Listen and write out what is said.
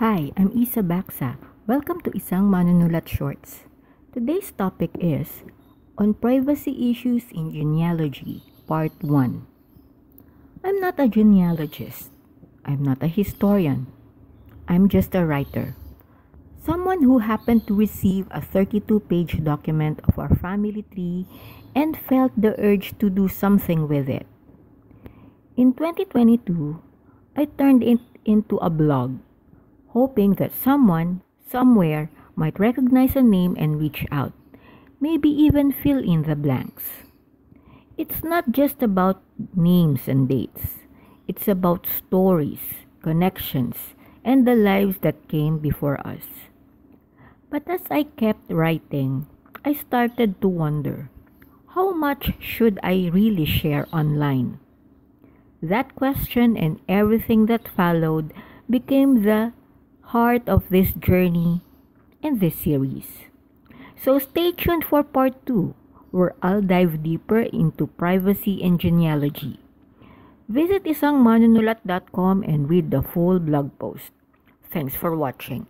Hi, I'm Isa Baksa. Welcome to Isang Manunulat Shorts. Today's topic is on privacy issues in genealogy, Part 1. I'm not a genealogist. I'm not a historian. I'm just a writer. Someone who happened to receive a 32-page document of our family tree and felt the urge to do something with it. In 2022, I turned it into a blog, hoping that someone, somewhere, might recognize a name and reach out, maybe even fill in the blanks. It's not just about names and dates. It's about stories, connections, and the lives that came before us. But as I kept writing, I started to wonder, how much should I really share online? That question and everything that followed became the heart of this journey and this series. So stay tuned for part 2, where I'll dive deeper into privacy and genealogy. Visit isangmanunulat.com and read the full blog post. Thanks for watching.